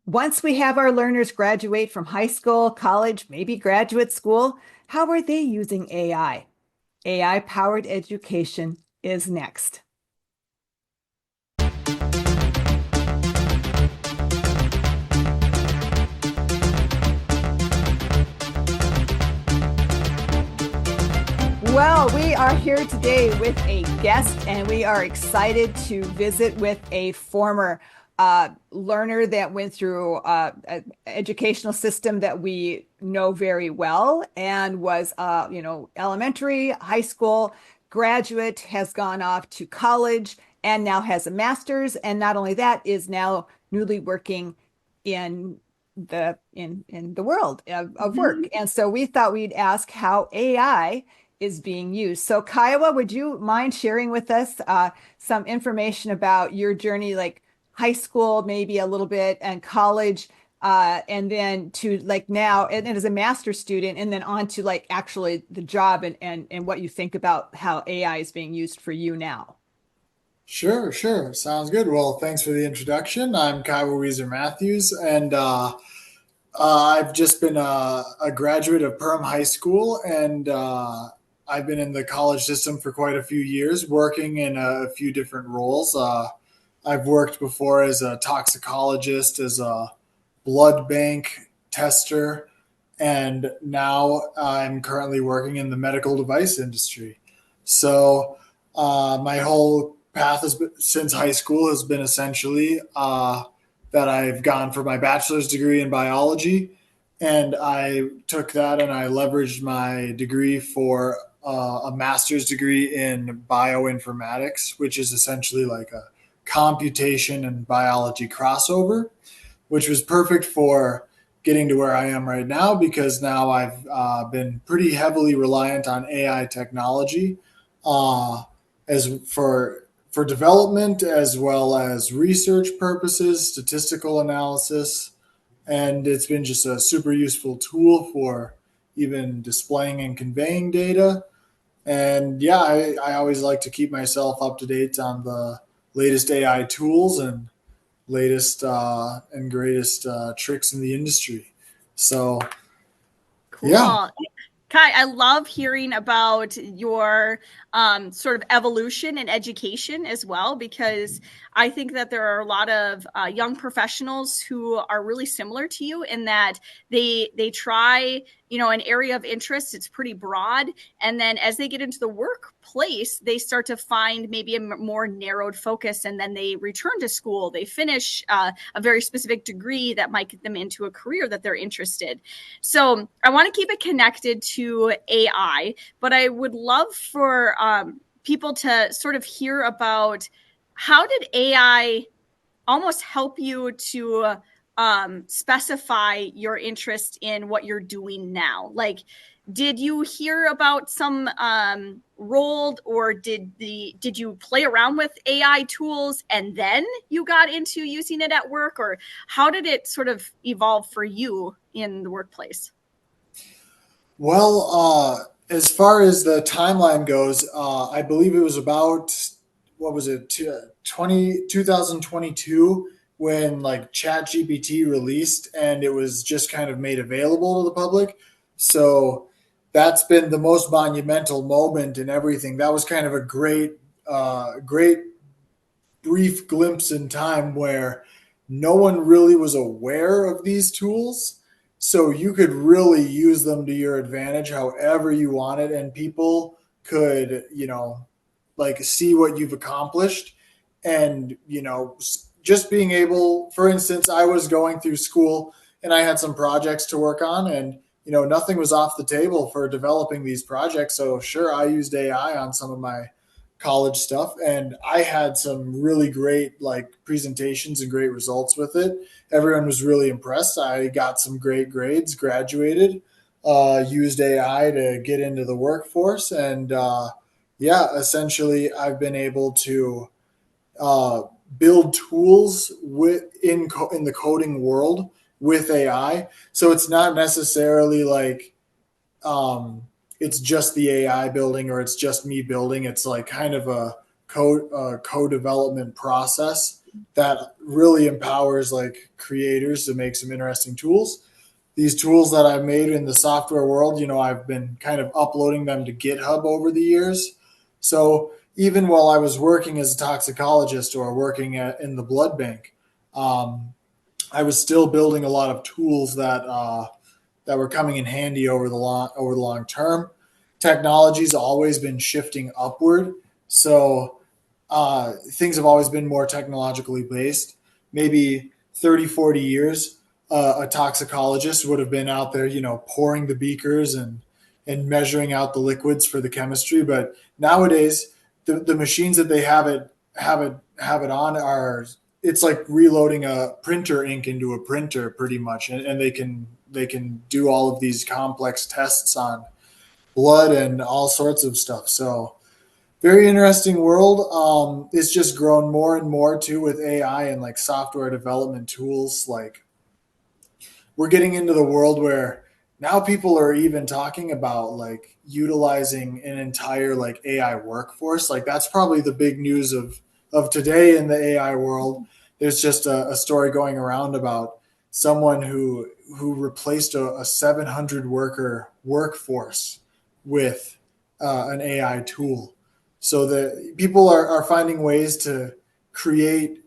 Once we have our learners graduate from high school, college, maybe graduate school, how are they using AI? AI powered education is next. Well, we are here today with a guest, and we are excited to visit with a former learner that went through an educational system that we know very well and was, elementary, high school graduate, has gone off to college and now has a master's. And not only that, is now newly working in the world of work. Mhm. And so we thought we'd ask how AI is being used. So, Kiowa, would you mind sharing with us some information about your journey, like high school, maybe a little bit, and college, and then to like now, and as a master's student, and then on to like actually the job and what you think about how AI is being used for you now? Sure, sure. Sounds good. Well, thanks for the introduction. I'm Kyle Weezer Matthews, and I've just been a graduate of Perham High School, and I've been in the college system for quite a few years, working in a few different roles. I've worked before as a toxicologist, as a blood bank tester, and now I'm currently working in the medical device industry. So my whole path has been, since high school has been essentially that I've gone for my bachelor's degree in biology, and I took that and I leveraged my degree for a master's degree in bioinformatics, which is essentially like a computation and biology crossover, which was perfect for getting to where I am right now because now I've been pretty heavily reliant on AI technology as for development as well as research purposes, statistical analysis, and it's been just a super useful tool for even displaying and conveying data. And yeah, I always like to keep myself up to date on the latest AI tools and latest and greatest tricks in the industry. So yeah, Cool. Kai, I love hearing about your sort of evolution in education as well, because I think that there are a lot of young professionals who are really similar to you in that they try, an area of interest. It's pretty broad, and then as they get into the workplace, they start to find maybe a more narrowed focus, and then they return to school. They finish a very specific degree that might get them into a career that they're interested. So I want to keep it connected to AI, but I would love for people to sort of hear about how did AI almost help you to specify your interest in what you're doing now? Like, did you hear about some role, or did you play around with AI tools and then you got into using it at work, or how did it sort of evolve for you in the workplace? well, as far as the timeline goes, I believe it was about what was it 2022 when like ChatGPT released and it was just kind of made available to the public. So that's been the most monumental moment in everything. That was kind of a great brief glimpse in time where no one really was aware of these tools. So you could really use them to your advantage however you wanted, and people could, like see what you've accomplished. And, just being able, for instance, I was going through school and I had some projects to work on, and, nothing was off the table for developing these projects. So, sure, I used AI on some of my college stuff and I had some really great like presentations and great results with it. Everyone was really impressed. I got some great grades, graduated, used AI to get into the workforce, and yeah, essentially I've been able to uh, build tools in the coding world with AI. So it's not necessarily like um, it's just the AI building or it's just me building. It's like kind of a co development process that really empowers like creators to make some interesting tools. These tools that I've made in the software world, I've been kind of uploading them to GitHub over the years. So even while I was working as a toxicologist or working in the blood bank, I was still building a lot of tools that were coming in handy over the long term. Technology's always been shifting upward, so things have always been more technologically based. Maybe 30, 40 years, a toxicologist would have been out there, pouring the beakers and measuring out the liquids for the chemistry. But nowadays, the machines that they have it on are, it's like reloading a printer ink into a printer pretty much, and they can do all of these complex tests on blood and all sorts of stuff. So very interesting world. It's just grown more and more too with AI and like software development tools. Like we're getting into the world where now people are even talking about like utilizing an entire like AI workforce. Like that's probably the big news of today in the AI world. There's just a story going around about someone who replaced a 700 worker workforce with an AI tool. So that people are finding ways to create,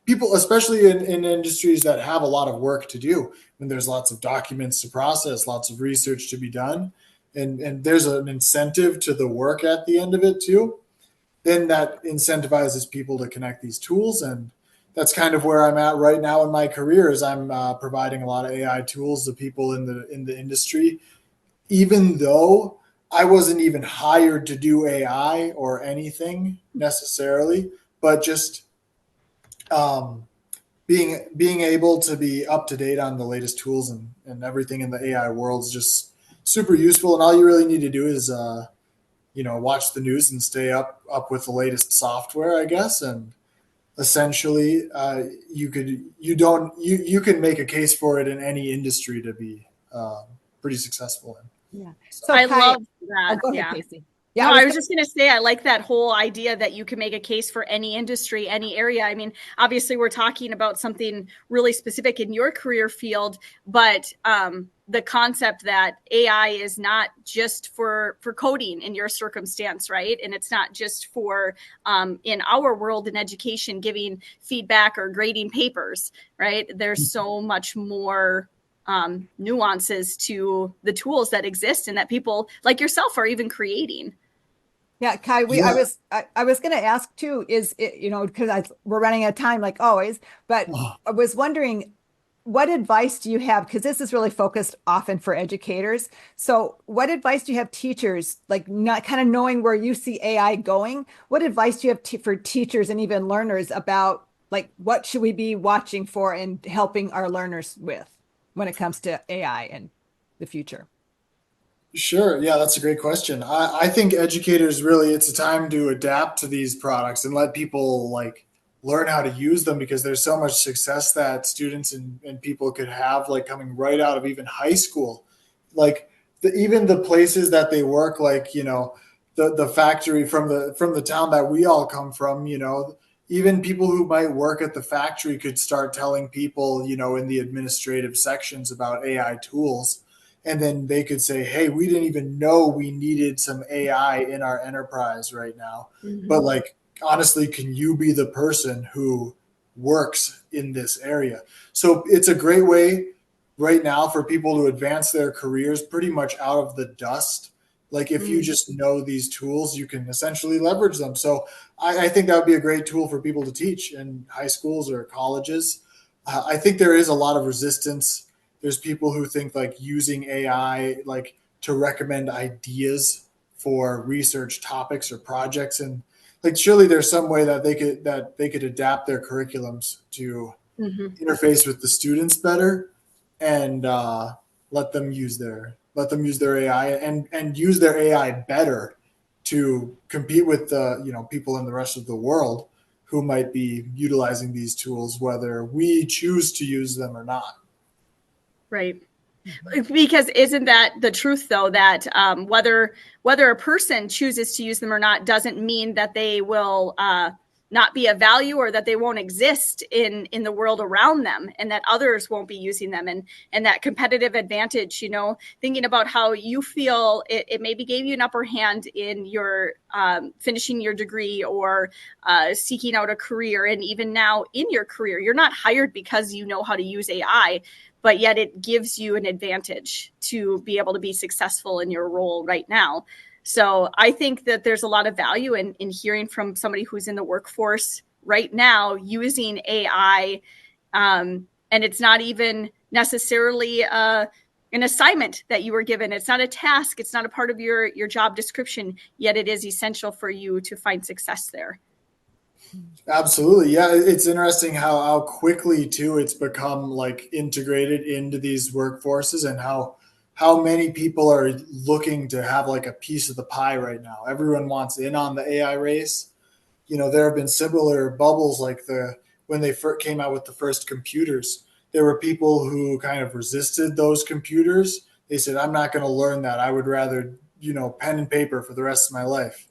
people, especially in industries that have a lot of work to do, when there's lots of documents to process, lots of research to be done, and there's an incentive to the work at the end of it too, then that incentivizes people to connect these tools. And that's kind of where I'm at right now in my career, is I'm providing a lot of AI tools to people in the industry, even though I wasn't even hired to do AI or anything necessarily, but just being able to be up to date on the latest tools and everything in the AI world is just super useful. And all you really need to do is watch the news and stay up with the latest software, I guess. And essentially, you can make a case for it in any industry to be pretty successful in. Yeah. So I love that. Go ahead, Yeah. Casey. Yeah, no, I was just going to say, I like that whole idea that you can make a case for any industry, any area. I mean, obviously, we're talking about something really specific in your career field, but the concept that AI is not just for coding in your circumstance, right? And it's not just for in our world in education, giving feedback or grading papers, right? There's so much more nuances to the tools that exist and that people like yourself are even creating. Yeah, Kai, I was going to ask too, is it, because we're running out of time like always, but I was wondering, what advice do you have? Because this is really focused often for educators. So what advice do you have teachers, like not kind of knowing where you see AI going? What advice do you have for teachers and even learners about like, what should we be watching for and helping our learners with when it comes to AI and the future? Sure. Yeah, that's a great question. I think educators really, it's a time to adapt to these products and let people like learn how to use them, because there's so much success that students and people could have like coming right out of even high school. Like even the places that they work, like, the factory from the town that we all come from, even people who might work at the factory could start telling people, in the administrative sections about AI tools. And then they could say, hey, we didn't even know we needed some AI in our enterprise right now. Mm-hmm. But like, honestly, can you be the person who works in this area? So it's a great way right now for people to advance their careers pretty much out of the dust. Like if you just know these tools, you can essentially leverage them. So I think that would be a great tool for people to teach in high schools or colleges. I think there is a lot of resistance. There's people who think like using AI like to recommend ideas for research topics or projects, and like surely there's some way that they could adapt their curriculums to interface with the students better and let them use their AI and use their AI better to compete with the people in the rest of the world who might be utilizing these tools, whether we choose to use them or not. Right. Because isn't that the truth, though, that whether a person chooses to use them or not doesn't mean that they will not be of value, or that they won't exist in the world around them, and that others won't be using them. And that competitive advantage, thinking about how you feel it maybe gave you an upper hand in your finishing your degree, or seeking out a career. And even now in your career, you're not hired because you know how to use AI, but yet it gives you an advantage to be able to be successful in your role right now. So I think that there's a lot of value in hearing from somebody who's in the workforce right now using AI. And it's not even necessarily an assignment that you were given. It's not a task. It's not a part of your job description, yet it is essential for you to find success there. Absolutely. Yeah. It's interesting how quickly too it's become like integrated into these workforces, and how many people are looking to have like a piece of the pie right now. Everyone wants in on the AI race. There have been similar bubbles like when they first came out with the first computers. There were people who kind of resisted those computers. They said, I'm not going to learn that. I would rather, pen and paper for the rest of my life.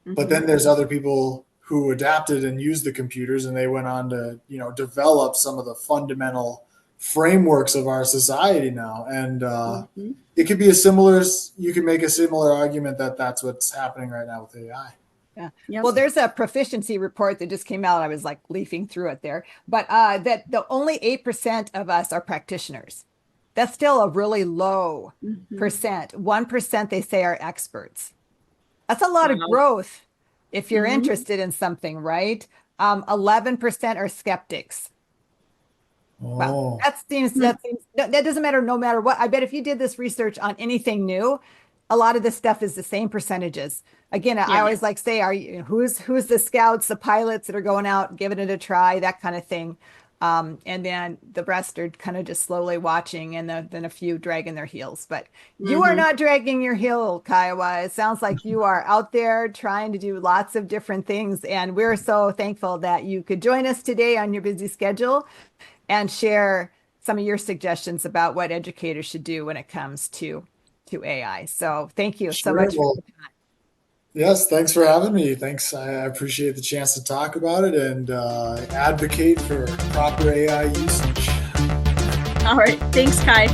Mm-hmm. But then there's other people who adapted and used the computers, and they went on to, develop some of the fundamental frameworks of our society now. And it could be you could make a similar argument that that's what's happening right now with AI. Yeah. Yep. Well, there's a proficiency report that just came out. I was like leafing through it there, but that the only 8% of us are practitioners. That's still a really low percent. 1% they say are experts. That's a lot of growth if you're interested in something, right? 11% are skeptics. Wow. That doesn't matter no matter what. I bet if you did this research on anything new, a lot of this stuff is the same percentages. Again, I always like say, who's the scouts, the pilots that are going out, giving it a try, that kind of thing. And then the rest are kind of just slowly watching, and then a few dragging their heels. But you are not dragging your heel, Kiowa. It sounds like you are out there trying to do lots of different things. And we're so thankful that you could join us today on your busy schedule and share some of your suggestions about what educators should do when it comes to AI. So thank you so much for your time. Yes, thanks for having me. Thanks. I appreciate the chance to talk about it and advocate for proper AI usage. All right. Thanks, Kai.